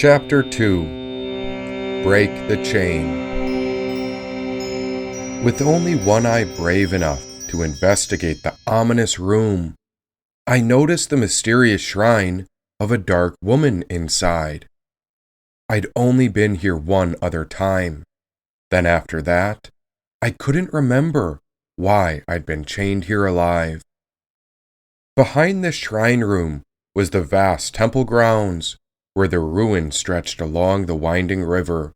Chapter 2. Break the Chain. With only one eye brave enough to investigate the ominous room, I noticed the mysterious shrine of a dark woman inside. I'd only been here one other time. Then after that, I couldn't remember why I'd been chained here alive. Behind the shrine room was the vast temple grounds, where the ruin stretched along the winding river.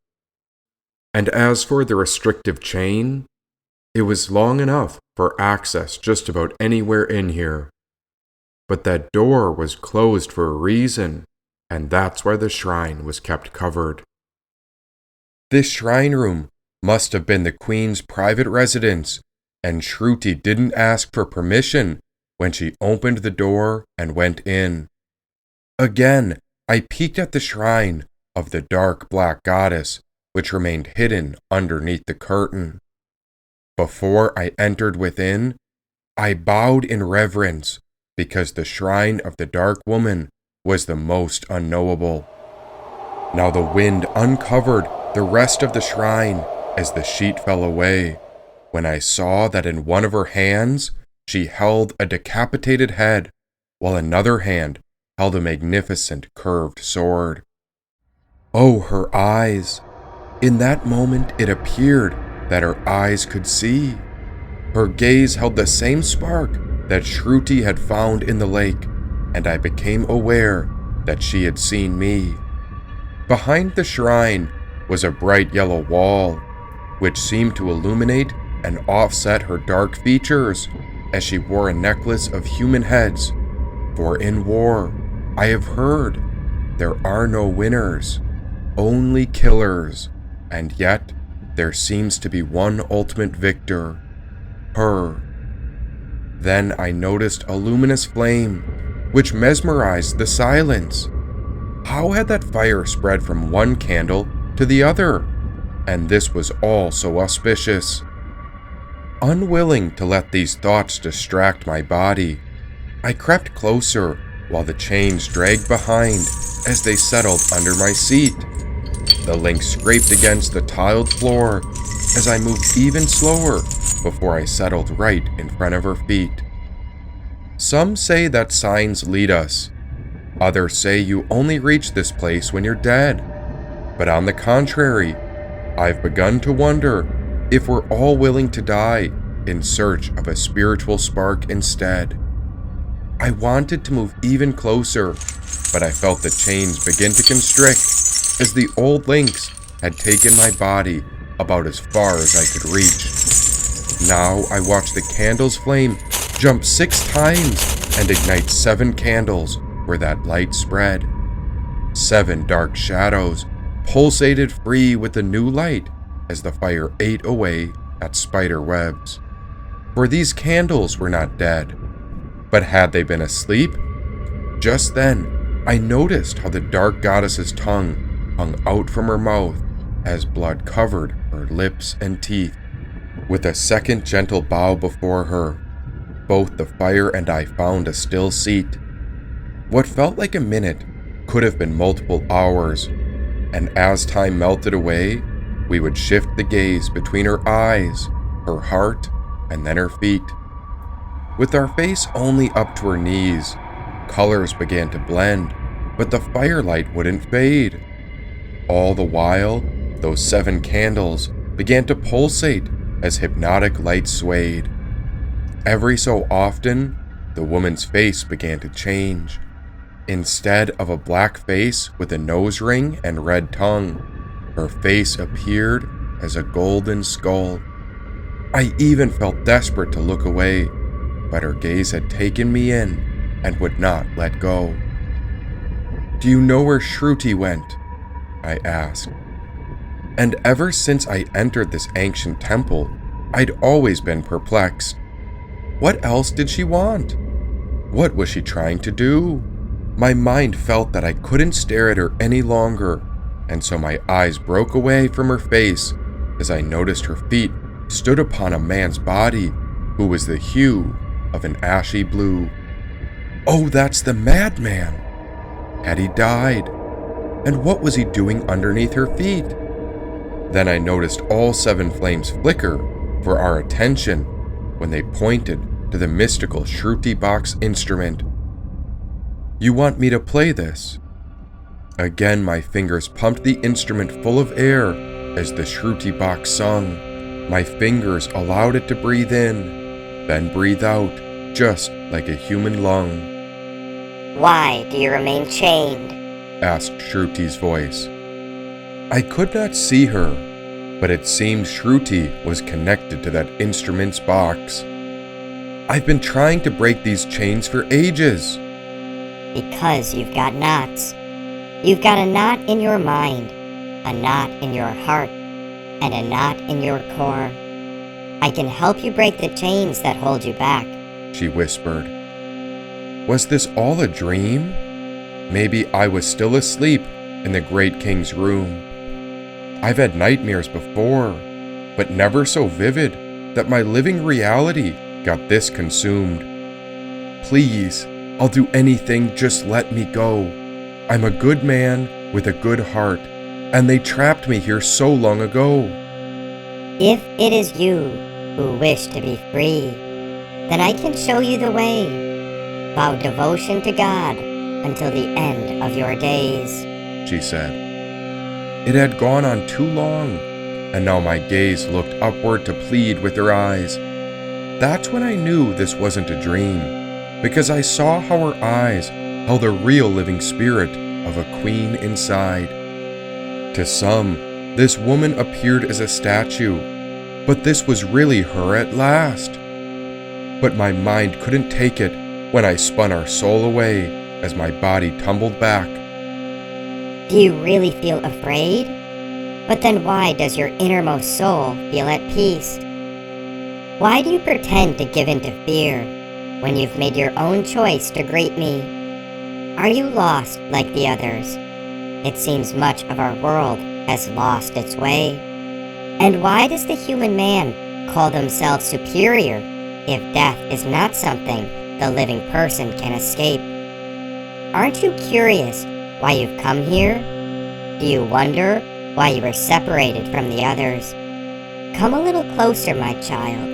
And as for the restrictive chain, it was long enough for access just about anywhere in here. But that door was closed for a reason, and that's why the shrine was kept covered. This shrine room must have been the queen's private residence, and Shruti didn't ask for permission when she opened the door and went in. Again, I peeked at the shrine of the dark black goddess, which remained hidden underneath the curtain. Before I entered within, I bowed in reverence, because the shrine of the dark woman was the most unknowable. Now the wind uncovered the rest of the shrine as the sheet fell away, when I saw that in one of her hands she held a decapitated head, while another hand held a magnificent curved sword. Oh, her eyes! In that moment it appeared that her eyes could see. Her gaze held the same spark that Shruti had found in the lake, and I became aware that she had seen me. Behind the shrine was a bright yellow wall, which seemed to illuminate and offset her dark features as she wore a necklace of human heads. For in war, I have heard, there are no winners, only killers, and yet there seems to be one ultimate victor, her. Then I noticed a luminous flame, which mesmerized the silence. How had that fire spread from one candle to the other? And this was all so auspicious. Unwilling to let these thoughts distract my body, I crept closer while the chains dragged behind as they settled under my seat. The link scraped against the tiled floor as I moved even slower before I settled right in front of her feet. Some say that signs lead us. Others say you only reach this place when you're dead. But on the contrary, I've begun to wonder if we're all willing to die in search of a spiritual spark instead. I wanted to move even closer, but I felt the chains begin to constrict as the old links had taken my body about as far as I could reach. Now I watched the candle's flame jump 6 times and ignite 7 candles where that light spread. 7 dark shadows pulsated free with the new light as the fire ate away at spider webs. For these candles were not dead, but had they been asleep? Just then, I noticed how the dark goddess's tongue hung out from her mouth as blood covered her lips and teeth. With a second gentle bow before her, both the fire and I found a still seat. What felt like a minute could have been multiple hours, and as time melted away, we would shift the gaze between her eyes, her heart, and then her feet. With our face only up to her knees, colors began to blend, but the firelight wouldn't fade. All the while, those 7 candles began to pulsate as hypnotic light swayed. Every so often, the woman's face began to change. Instead of a black face with a nose ring and red tongue, her face appeared as a golden skull. I even felt desperate to look away, but her gaze had taken me in and would not let go. "Do you know where Shruti went?" I asked. And ever since I entered this ancient temple, I'd always been perplexed. What else did she want? What was she trying to do? My mind felt that I couldn't stare at her any longer, and so my eyes broke away from her face as I noticed her feet stood upon a man's body who was the hue of an ashy blue. Oh, that's the madman! Had he died? And what was he doing underneath her feet? Then I noticed all 7 flames flicker for our attention when they pointed to the mystical Shruti box instrument. You want me to play this? Again, my fingers pumped the instrument full of air as the Shruti box sung. My fingers allowed it to breathe in, then breathe out, just like a human lung. Why do you remain chained? Asked Shruti's voice. I could not see her, but it seemed Shruti was connected to that instrument's box. I've been trying to break these chains for ages. Because you've got knots. You've got a knot in your mind, a knot in your heart, and a knot in your core. I can help you break the chains that hold you back, she whispered. Was this all a dream? Maybe I was still asleep in the great king's room. I've had nightmares before, but never so vivid that my living reality got this consumed. Please, I'll do anything, just let me go. I'm a good man with a good heart, and they trapped me here so long ago. If it is you who wish to be free, then I can show you the way. Vow devotion to God until the end of your days, she said. It had gone on too long, and now my gaze looked upward to plead with her eyes. That's when I knew this wasn't a dream, because I saw how her eyes held a real living spirit of a queen inside. To some, this woman appeared as a statue, but this was really her at last. But my mind couldn't take it when I spun our soul away as my body tumbled back. Do you really feel afraid? But then why does your innermost soul feel at peace? Why do you pretend to give in to fear when you've made your own choice to greet me? Are you lost like the others? It seems much of our world has lost its way. And why does the human man call themselves superior if death is not something the living person can escape? Aren't you curious why you've come here? Do you wonder why you were separated from the others? Come a little closer, my child.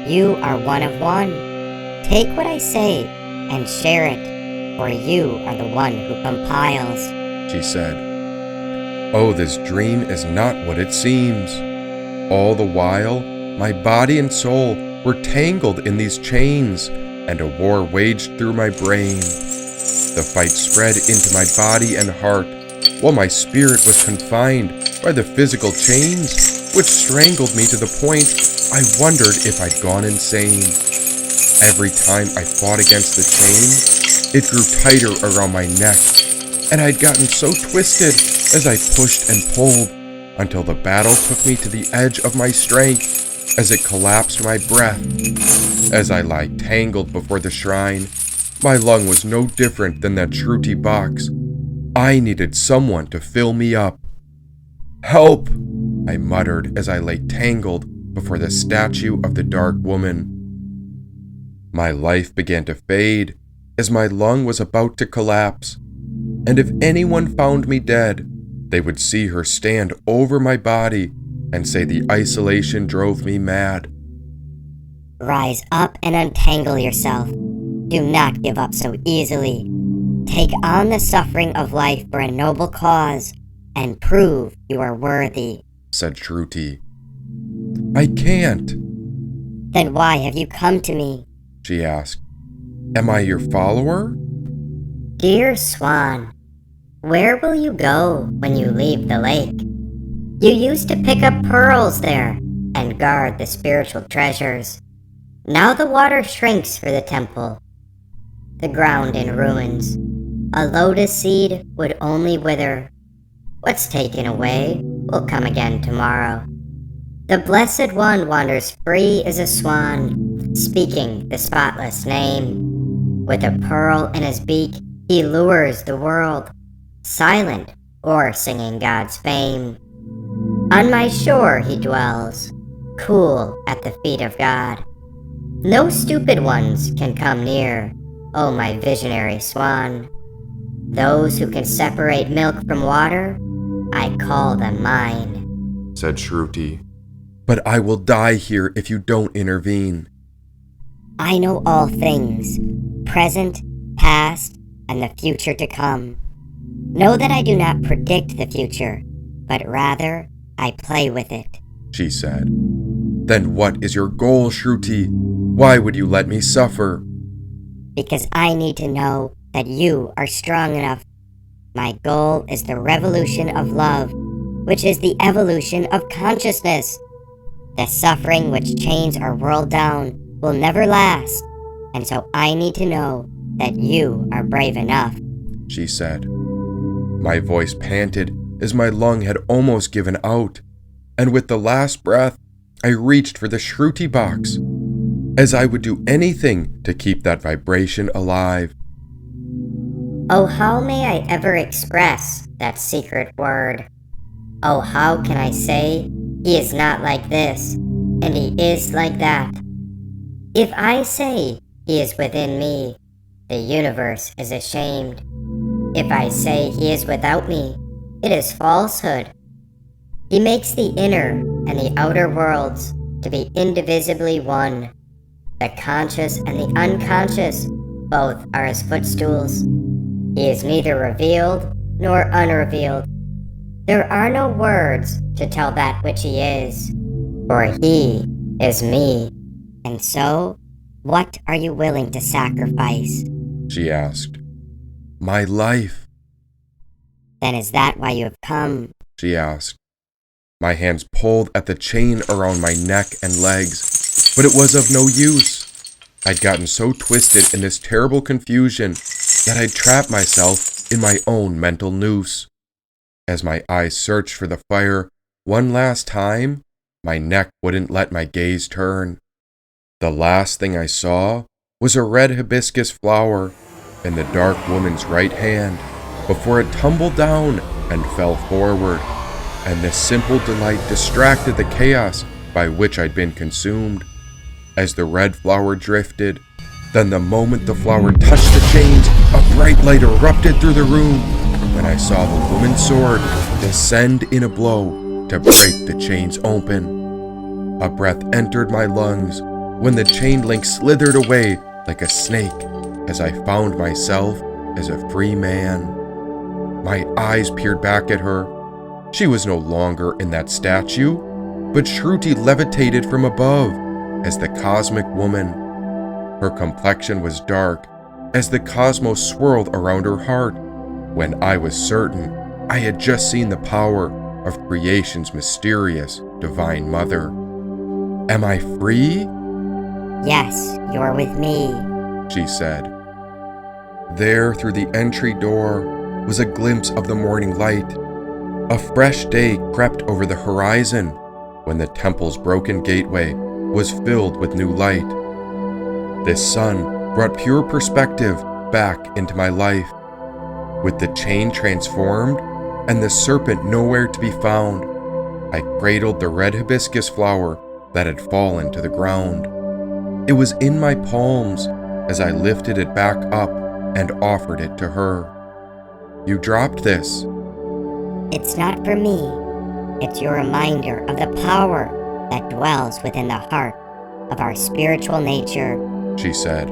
You are one of one. Take what I say and share it, for you are the one who compiles, she said. Oh, this dream is not what it seems. All the while, my body and soul were tangled in these chains, and a war waged through my brain. The fight spread into my body and heart, while my spirit was confined by the physical chains, which strangled me to the point I wondered if I'd gone insane. Every time I fought against the chain, it grew tighter around my neck, and I'd gotten so twisted as I pushed and pulled until the battle took me to the edge of my strength as it collapsed my breath. As I lay tangled before the shrine, my lung was no different than that Shruti box. I needed someone to fill me up. Help! I muttered as I lay tangled before the statue of the dark woman. My life began to fade as my lung was about to collapse, and if anyone found me dead, they would see her stand over my body and say the isolation drove me mad. Rise up and untangle yourself. Do not give up so easily. Take on the suffering of life for a noble cause and prove you are worthy, said Shruti. I can't. Then why have you come to me? She asked. Am I your follower? Dear Swan, where will you go when you leave the lake? You used to pick up pearls there and guard the spiritual treasures. Now the water shrinks for the temple, the ground in ruins. A lotus seed would only wither. What's taken away will come again tomorrow. The Blessed One wanders free as a swan, speaking the spotless name. With a pearl in his beak, he lures the world, silent or singing God's fame. On my shore he dwells, cool at the feet of God. No stupid ones can come near, oh my visionary swan. Those who can separate milk from water, I call them mine, said Shruti. But I will die here if you don't intervene. I know all things, present, past, and the future to come. Know that I do not predict the future, but rather I play with it, she said. Then what is your goal, Shruti? Why would you let me suffer? Because I need to know that you are strong enough. My goal is the revolution of love, which is the evolution of consciousness. The suffering which chains our world down will never last, and so I need to know that you are brave enough, she said. My voice panted as my lung had almost given out, and with the last breath, I reached for the Shruti box, as I would do anything to keep that vibration alive. Oh, how may I ever express that secret word? Oh, how can I say he is not like this, and he is like that? If I say he is within me, the universe is ashamed. If I say he is without me, it is falsehood. He makes the inner and the outer worlds to be indivisibly one. The conscious and the unconscious, both are his footstools. He is neither revealed nor unrevealed. There are no words to tell that which he is, for he is me. And so, what are you willing to sacrifice? She asked. My life. Then is that why you have come? She asked. My hands pulled at the chain around my neck and legs, but it was of no use. I'd gotten so twisted in this terrible confusion that I'd trapped myself in my own mental noose. As my eyes searched for the fire one last time, my neck wouldn't let my gaze turn. The last thing I saw was a red hibiscus flower in the dark woman's right hand before it tumbled down and fell forward, and this simple delight distracted the chaos by which I'd been consumed. As the red flower drifted, then the moment the flower touched the chains, a bright light erupted through the room when I saw the woman's sword descend in a blow to break the chains open. A breath entered my lungs when the chain link slithered away like a snake as I found myself as a free man. My eyes peered back at her. She was no longer in that statue, but Shruti levitated from above as the cosmic woman. Her complexion was dark as the cosmos swirled around her heart, when I was certain I had just seen the power of creation's mysterious divine mother. Am I free? Yes, you're with me, she said. There, through the entry door, was a glimpse of the morning light. A fresh day crept over the horizon when the temple's broken gateway was filled with new light. This sun brought pure perspective back into my life. With the chain transformed and the serpent nowhere to be found, I cradled the red hibiscus flower that had fallen to the ground. It was in my palms as I lifted it back up and offered it to her. You dropped this. It's not for me. It's your reminder of the power that dwells within the heart of our spiritual nature, she said.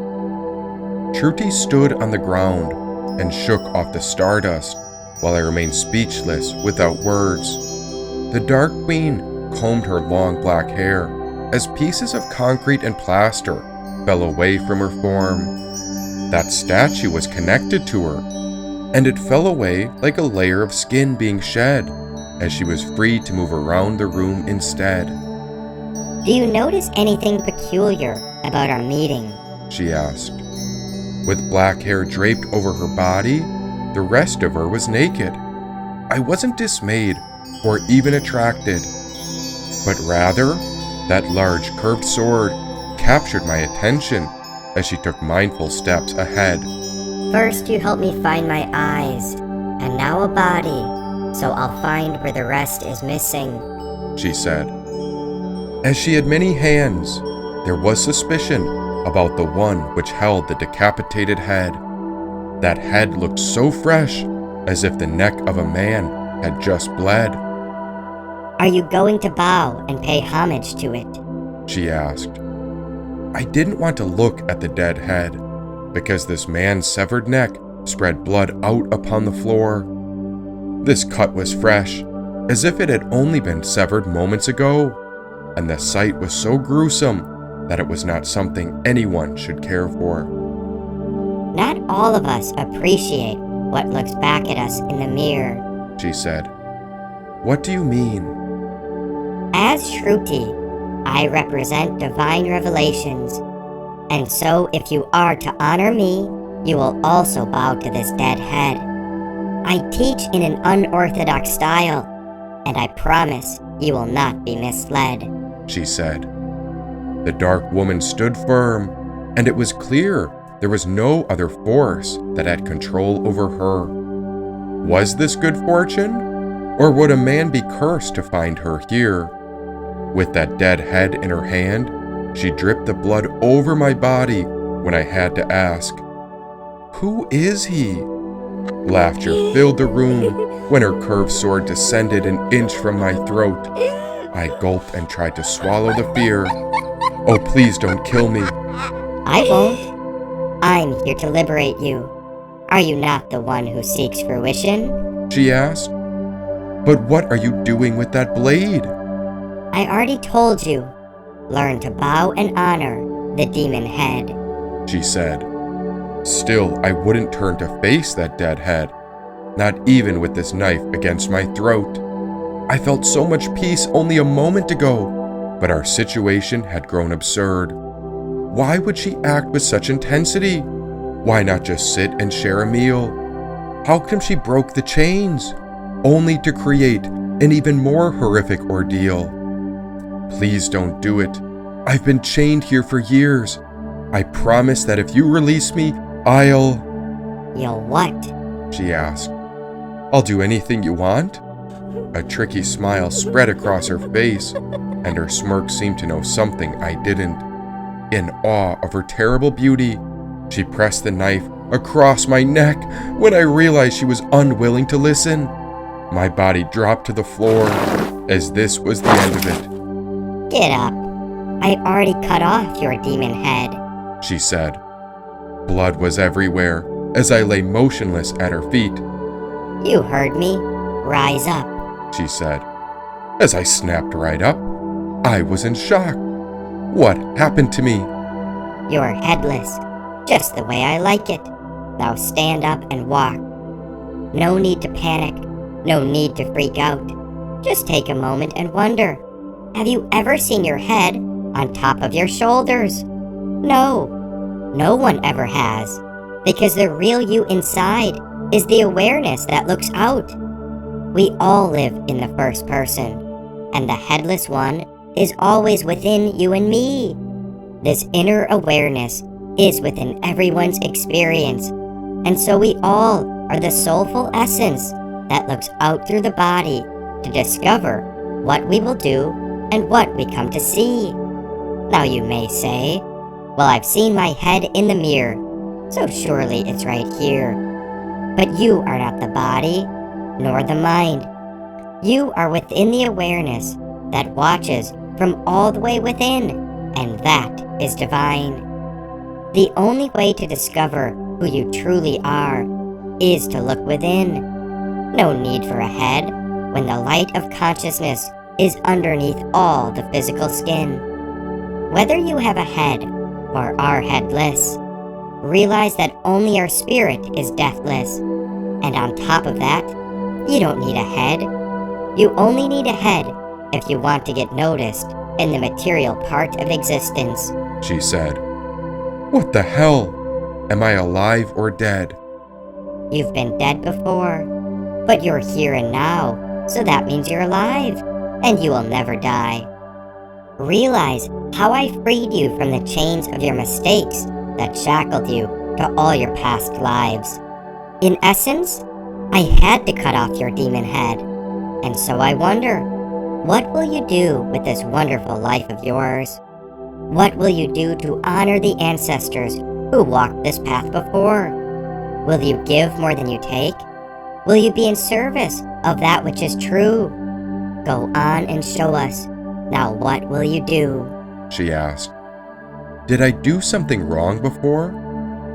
Shruti stood on the ground and shook off the stardust while I remained speechless without words. The Dark Queen combed her long black hair as pieces of concrete and plaster fell away from her form. That statue was connected to her, and it fell away like a layer of skin being shed as she was free to move around the room instead. Do you notice anything peculiar about our meeting? She asked. With black hair draped over her body, the rest of her was naked. I wasn't dismayed or even attracted, but rather, that large curved sword captured my attention as she took mindful steps ahead. First you helped me find my eyes, and now a body, so I'll find where the rest is missing, she said. As she had many hands, there was suspicion about the one which held the decapitated head. That head looked so fresh, as if the neck of a man had just bled. Are you going to bow and pay homage to it? She asked. I didn't want to look at the dead head, because this man's severed neck spread blood out upon the floor. This cut was fresh, as if it had only been severed moments ago, and the sight was so gruesome that it was not something anyone should care for. Not all of us appreciate what looks back at us in the mirror, She said. What do you mean? As Shruti, I represent divine revelations, and so if you are to honor me, you will also bow to this dead head. I teach in an unorthodox style, and I promise you will not be misled, She said. The dark woman stood firm, and it was clear there was no other force that had control over her. Was this good fortune? Or would a man be cursed to find her here? With that dead head in her hand, she dripped the blood over my body when I had to ask, Who is he? Laughter filled the room when her curved sword descended an inch from my throat. I gulped and tried to swallow the fear. Oh, please don't kill me. I won't. I'm here to liberate you. Are you not the one who seeks fruition? She asked. But what are you doing with that blade? I already told you. Learn to bow and honor the demon head, She said. Still, I wouldn't turn to face that dead head, not even with this knife against my throat. I felt so much peace only a moment ago, but our situation had grown absurd. Why would she act with such intensity? Why not just sit and share a meal? How come she broke the chains, only to create an even more horrific ordeal? Please don't do it. I've been chained here for years. I promise that if you release me, You'll what? She asked. I'll do anything you want? A tricky smile spread across her face, and her smirk seemed to know something I didn't. In awe of her terrible beauty, she pressed the knife across my neck when I realized she was unwilling to listen. My body dropped to the floor, as this was the end of it. Get up. I already cut off your demon head, She said. Blood was everywhere as I lay motionless at her feet. You heard me. Rise up, She said. As I snapped right up, I was in shock. What happened to me? You're headless, just the way I like it. Now stand up and walk. No need to panic, no need to freak out. Just take a moment and wonder, have you ever seen your head on top of your shoulders? No, no one ever has, because the real you inside is the awareness that looks out. We all live in the first person, and the headless one is always within you and me. This inner awareness is within everyone's experience, and so we all are the soulful essence that looks out through the body to discover what we will do and what we come to see. Now you may say, well, I've seen my head in the mirror, so surely it's right here. But you are not the body, nor the mind. You are within the awareness that watches from all the way within, and that is divine. The only way to discover who you truly are is to look within. No need for a head when the light of consciousness is underneath all the physical skin. Whether you have a head or are headless, realize that only our spirit is deathless. And on top of that, you don't need a head. You only need a head if you want to get noticed in the material part of existence, She said. What the hell? Am I alive or dead? You've been dead before, but you're here and now, so that means you're alive, and you will never die. Realize how I freed you from the chains of your mistakes that shackled you to all your past lives. In essence, I had to cut off your demon head, and so I wonder, what will you do with this wonderful life of yours? What will you do to honor the ancestors who walked this path before? Will you give more than you take? Will you be in service of that which is true? Go on and show us. Now what will you do? She asked. Did I do something wrong before?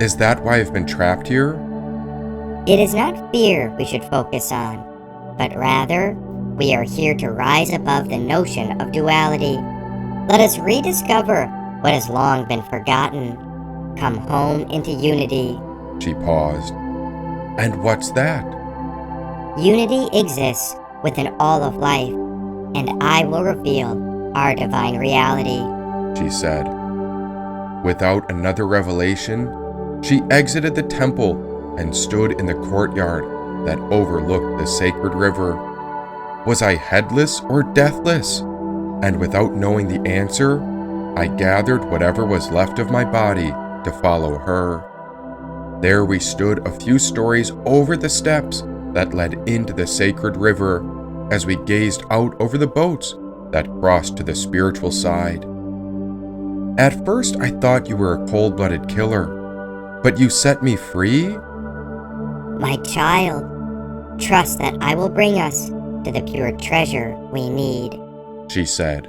Is that why I've been trapped here? It is not fear we should focus on, but rather, we are here to rise above the notion of duality. Let us rediscover what has long been forgotten. Come home into unity. She paused. And what's that? Unity exists within all of life, and I will reveal our divine reality, she said. Without another revelation, she exited the temple and stood in the courtyard that overlooked the sacred river. Was I headless or deathless? And without knowing the answer, I gathered whatever was left of my body to follow her. There we stood a few stories over the steps that led into the sacred river as we gazed out over the boats that crossed to the spiritual side. At first I thought you were a cold-blooded killer, but you set me free? My child, trust that I will bring us to the pure treasure we need, she said.